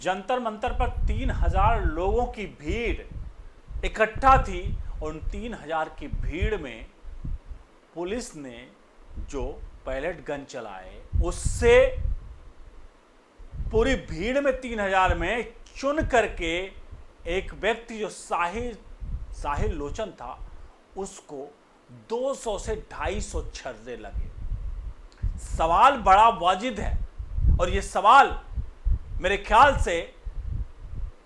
जंतर मंतर पर 3000 लोगों की भीड़ इकट्ठा थी और उन 3000 की भीड़ में पुलिस ने जो पैलेट गन चलाए उससे पूरी भीड़ में 3000 में चुन करके एक व्यक्ति जो साहिल लोचन था उसको 200 से 250 छर्रे लगे। सवाल बड़ा वाजिद है और ये सवाल मेरे ख्याल से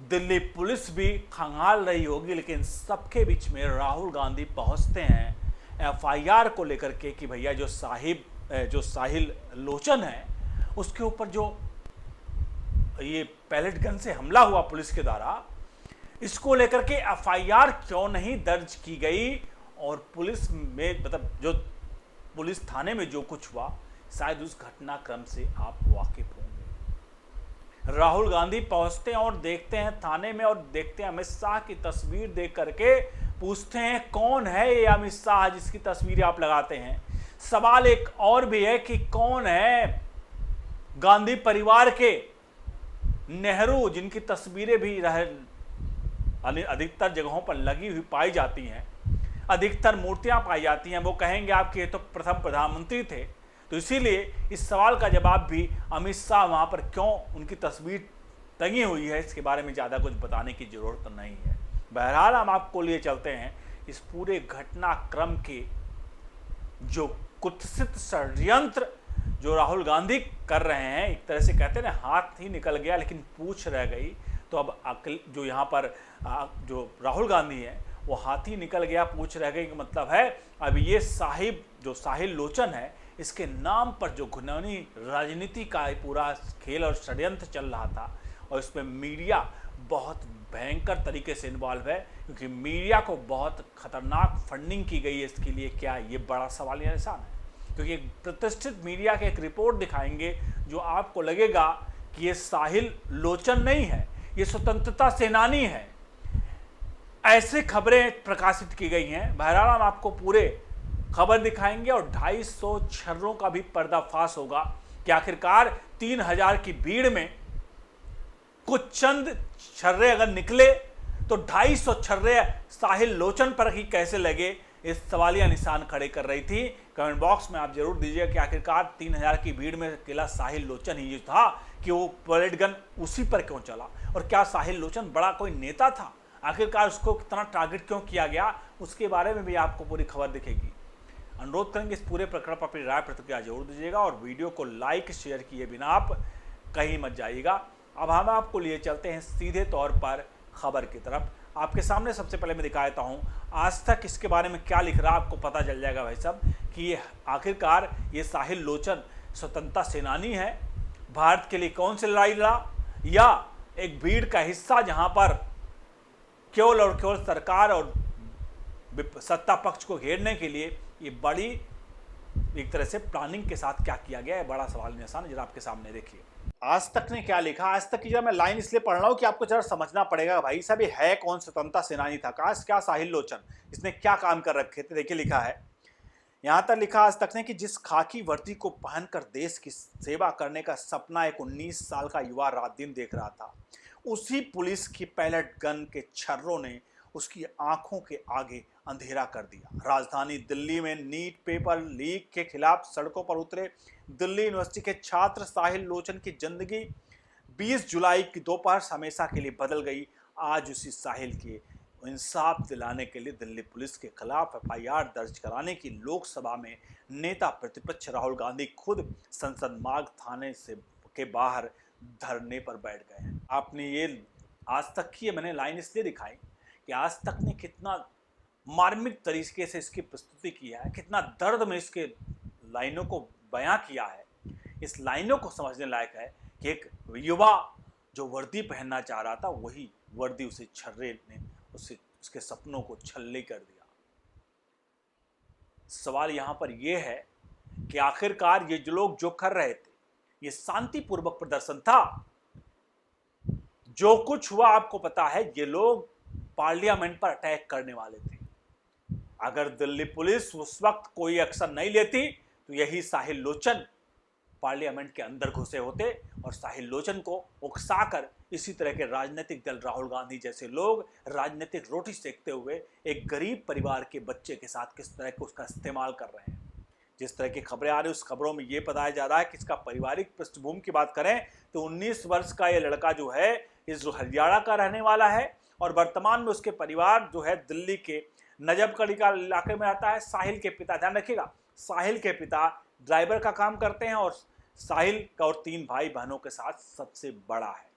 दिल्ली पुलिस भी खंगाल रही होगी, लेकिन सबके बीच में राहुल गांधी पहुंचते हैं एफआईआर को लेकर के कि भैया जो साहिल लोचन है उसके ऊपर जो ये पैलेट गन से हमला हुआ पुलिस के द्वारा, इसको लेकर के एफआईआर क्यों नहीं दर्ज की गई और पुलिस में मतलब जो पुलिस थाने में जो कुछ हुआ शायद उस घटनाक्रम से आप वाकिफ होंगे। राहुल गांधी पहुंचते हैं और देखते हैं थाने में और देखते हैं अमित शाह की तस्वीर देख करके पूछते हैं कौन है ये अमित शाह जिसकी तस्वीर आप लगाते हैं। सवाल एक और भी है कि कौन है गांधी परिवार के नेहरू जिनकी तस्वीरें भी अधिकतर जगहों पर लगी हुई पाई जाती हैं, अधिकतर मूर्तियां पाई जाती हैं। वो कहेंगे आपके ये तो प्रथम प्रधानमंत्री थे, तो इसीलिए इस सवाल का जवाब भी अमित शाह वहां पर क्यों उनकी तस्वीर टंगी हुई है इसके बारे में ज़्यादा कुछ बताने की जरूरत नहीं है। बहरहाल हम आपको लिए चलते हैं इस पूरे घटनाक्रम के जो कुत्सित षड्यंत्र जो राहुल गांधी कर रहे हैं। एक तरह से कहते हैं ना, हाथ ही निकल गया लेकिन पूंछ रह गई। तो अब अकल जो यहाँ पर जो राहुल गांधी है वो हाथी निकल गया पूंछ रह गई का मतलब है अब ये साहिल लोचन है इसके नाम पर जो घिनौनी राजनीति का पूरा खेल और षड्यंत्र चल रहा था और इसमें मीडिया बहुत भयंकर तरीके से इन्वॉल्व है, क्योंकि मीडिया को बहुत खतरनाक फंडिंग की गई है इसके लिए। क्या ये बड़ा सवालिया निशान है? क्योंकि एक प्रतिष्ठित मीडिया के एक रिपोर्ट दिखाएंगे जो आपको लगेगा कि ये साहिल लोचन नहीं है, ये स्वतंत्रता सेनानी है। ऐसे खबरें प्रकाशित की गई हैं। बहरहाल हम आपको पूरे खबर दिखाएंगे और 250 छर्रों का भी पर्दाफाश होगा कि आखिरकार 3000 की भीड़ में कुछ चंद छर्रे अगर निकले तो 250 छर्रे साहिल लोचन पर ही कैसे लगे, इस सवालिया निशान खड़े कर रही थी। कमेंट बॉक्स में आप जरूर दीजिए कि आखिरकार 3000 की भीड़ में अकेला साहिल लोचन ही था कि वो पैलेट गन उसी पर क्यों चला, और क्या साहिल लोचन बड़ा कोई नेता था, आखिरकार उसको कितना टारगेट क्यों किया गया, उसके बारे में भी आपको पूरी खबर दिखेगी। अनुरोध करेंगे इस पूरे प्रकरण पर अपनी राय प्रतिक्रिया जरूर दीजिएगा और वीडियो को लाइक शेयर किए बिना आप कहीं मत जाइएगा। अब हम आपको लिए चलते हैं सीधे तौर पर खबर की तरफ। आपके सामने सबसे पहले मैं दिखा देता हूँ आज तक इसके बारे में क्या लिख रहा है, आपको पता चल जाएगा भाई साहब कि ये आखिरकार ये साहिल लोचन स्वतंत्रता सेनानी है, भारत के लिए कौन सी लड़ाई लड़ा, या एक भीड़ का हिस्सा जहां पर केवल और केवल सरकार और सत्ता पक्ष को घेरने के लिए ये बड़ी एक तरह से प्लानिंग के साथ क्या किया गया है, बड़ा सवाल निशान जरा आपके सामने देखिए। आज तक ने क्या लिखा, आज तक की जरा मैं लाइन इसलिए पढ़ रहा हूं कि आपको जरा समझना पड़ेगा भाई साहब ये है कौन स्वतंत्रता सेनानी था, क्या साहिल लोचन, इसने क्या काम कर रखे थे। देखिए लिखा है, यहां तक लिखा आज तक ने कि जिस खाकी वर्दी को पहनकर देश की सेवा करने का सपना एक 19 साल का युवा रात दिन देख रहा था, उसी पुलिस की पैलेट गन के छर्रों ने उसकी आंखों के आगे अंधेरा कर दिया। राजधानी दिल्ली में नीट पेपर लीक के खिलाफ सड़कों पर उतरे दिल्ली यूनिवर्सिटी के छात्र साहिल लोचन की जिंदगी 20 जुलाई की दोपहर हमेशा के लिए बदल गई। आज उसी साहिल के इंसाफ दिलाने के लिए दिल्ली पुलिस के खिलाफ एफआईआर दर्ज कराने की लोकसभा में नेता प्रतिपक्ष राहुल गांधी खुद संसद मार्ग थाने से के बाहर धरने पर बैठ गए हैं। आपने ये आज तक की मैंने लाइन इसलिए दिखाई कि आज तक ने कितना मार्मिक तरीके से इसकी प्रस्तुति किया है, कितना दर्द में इसके लाइनों को बयां किया है। इस लाइनों को समझने लायक है कि एक युवा जो वर्दी पहनना चाह रहा था वही वर्दी उसे छर्रे ने उसके सपनों को छल्ले कर दिया। सवाल यहां पर यह है कि आखिरकार ये जो लोग जो कर रहे थे ये शांतिपूर्वक प्रदर्शन था। जो कुछ हुआ आपको पता है, ये लोग पार्लियामेंट पर अटैक करने वाले थे। अगर दिल्ली पुलिस उस वक्त कोई एक्शन नहीं लेती तो यही साहिल लोचन पार्लियामेंट के अंदर घुसे होते और साहिल लोचन को उकसाकर इसी तरह के राजनीतिक दल राहुल गांधी जैसे लोग राजनीतिक रोटी सेकते हुए एक गरीब परिवार के बच्चे के साथ किस तरह के उसका इस्तेमाल कर रहे हैं। जिस तरह की खबरें आ रही उस खबरों में ये बताया जा रहा है कि इसका पारिवारिक पृष्ठभूमि की बात करें तो 19 वर्ष का ये लड़का जो है इस हरियाणा का रहने वाला है और वर्तमान में उसके परिवार जो है दिल्ली के नजफगढ़ का इलाके में आता है। साहिल के पिता, ध्यान रखिएगा, साहिल के पिता ड्राइवर का काम करते हैं और साहिल का और 3 भाई बहनों के साथ सबसे बड़ा है।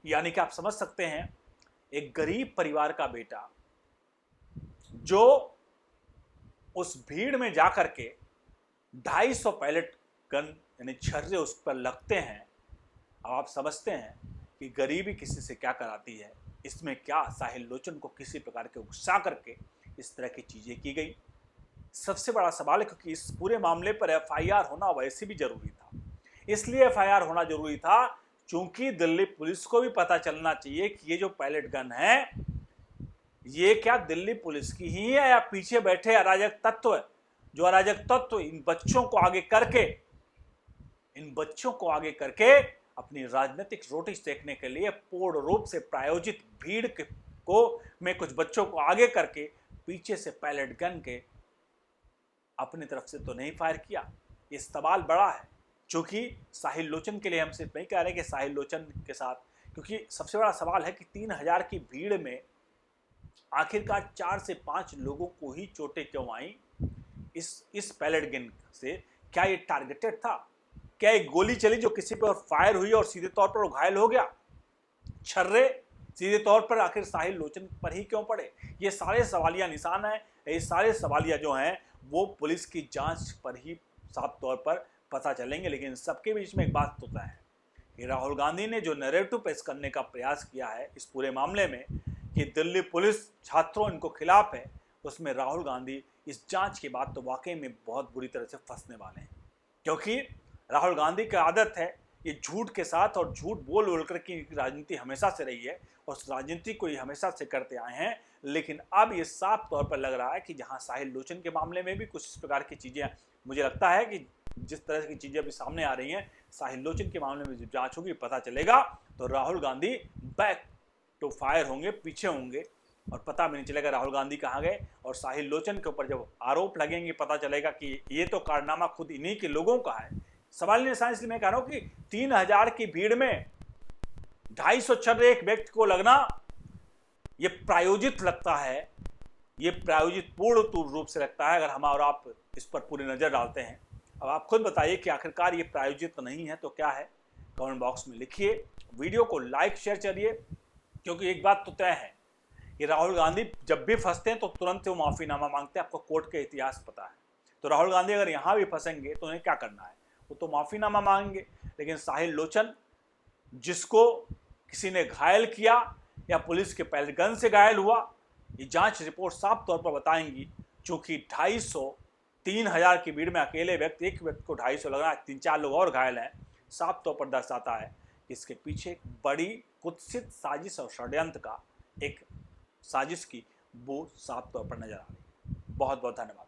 यानी कि आप समझ सकते हैं एक गरीब परिवार का बेटा जो उस भीड़ में जाकर के 250 पैलेट गन यानी छर्रे उस पर लगते हैं। अब आप समझते हैं कि गरीबी किसी से क्या कराती है। इसमें क्या साहिल लोचन को किसी प्रकार के उकसा करके इस तरह की चीजें की गई, सबसे बड़ा सवाल है। क्योंकि इस पूरे मामले पर एफआईआर होना वैसे भी जरूरी था। इसलिए एफआईआर होना जरूरी था क्योंकि दिल्ली पुलिस को भी पता चलना चाहिए कि ये जो पैलेट गन है ये क्या दिल्ली पुलिस की ही है या पीछे बैठे अराजक तत्व, जो अराजक तत्व इन बच्चों को आगे करके अपनी राजनीतिक रोटी सेकने के लिए पूर्ण रूप से प्रायोजित भीड़ में कुछ बच्चों को आगे करके पीछे से पैलेट गन के अपनी तरफ से तो नहीं फायर किया। ये सवाल बड़ा है। चूंकि साहिल लोचन के लिए हम सिर्फ नहीं कह रहे कि साहिल लोचन के साथ, क्योंकि सबसे बड़ा सवाल है कि 3000 की भीड़ में आखिरकार 4 से 5 लोगों को ही चोटें क्यों आई इस पैलेट गन से। क्या ये टारगेटेड था? क्या एक गोली चली जो किसी पर फायर हुई और सीधे तौर पर वो घायल हो गया? छर्रे सीधे तौर पर आखिर साहिल लोचन पर ही क्यों पड़े? ये सारे सवालिया निशान हैं। ये सारे सवालिया जो हैं वो पुलिस की जांच पर ही साफ तौर पर पता चलेंगे। लेकिन सबके बीच में एक बात तो तय है कि राहुल गांधी ने जो नैरेटिव पेश करने का प्रयास किया है इस पूरे मामले में कि दिल्ली पुलिस छात्रों इनको खिलाफ है, उसमें राहुल गांधी इस जांच के बाद तो वाकई में बहुत बुरी तरह से फंसने वाले हैं। क्योंकि राहुल गांधी की आदत है ये झूठ के साथ और झूठ बोल कर की राजनीति हमेशा से रही है और उस राजनीति को ये हमेशा से करते आए हैं। लेकिन अब ये साफ तौर पर लग रहा है कि जहां साहिल लोचन के मामले में भी कुछ इस प्रकार की चीज़ें, मुझे लगता है कि जिस तरह की चीज़ें अभी सामने आ रही हैं साहिल लोचन के मामले में जब जांच होगी पता चलेगा तो Rahul Gandhi back to fire होंगे, पीछे होंगे और पता भी नहीं चलेगा राहुल गांधी कहाँ गए। और साहिल लोचन के ऊपर जब आरोप लगेंगे पता चलेगा कि ये तो कारनामा खुद इन्हीं के लोगों का है। सवाल निशान इसलिए मैं कह रहा हूं कि 3000 की भीड़ में 250 छर्रे एक व्यक्ति को लगना ये प्रायोजित लगता है, ये प्रायोजित पूर्ण रूप से लगता है अगर हम और आप इस पर पूरी नजर डालते हैं। अब आप खुद बताइए कि आखिरकार ये प्रायोजित तो नहीं है तो क्या है? कमेंट बॉक्स में लिखिए, वीडियो को लाइक शेयर करिए। क्योंकि एक बात तो तय है कि राहुल गांधी जब भी फंसते हैं तो तुरंत वो माफीनामा मांगते हैं। आपको कोर्ट के इतिहास पता है। तो राहुल गांधी अगर यहाँ भी फंसेंगे तो उन्हें क्या करना है? वो तो माफीनामा मांगेंगे। लेकिन साहिल लोचन जिसको किसी ने घायल किया या पुलिस के पैलेट गन से घायल हुआ, ये जांच रिपोर्ट साफ तौर पर बताएंगी। चूंकि 250-3000 की भीड़ में अकेले एक व्यक्ति को 250 लग रहा है, 3-4 लोग और घायल हैं, साफ तौर पर दर्शाता है कि इसके पीछे एक बड़ी कुत्सित साजिश और षड्यंत्र का एक साजिश की वो साफ तौर पर नजर आ रही है। बहुत बहुत धन्यवाद।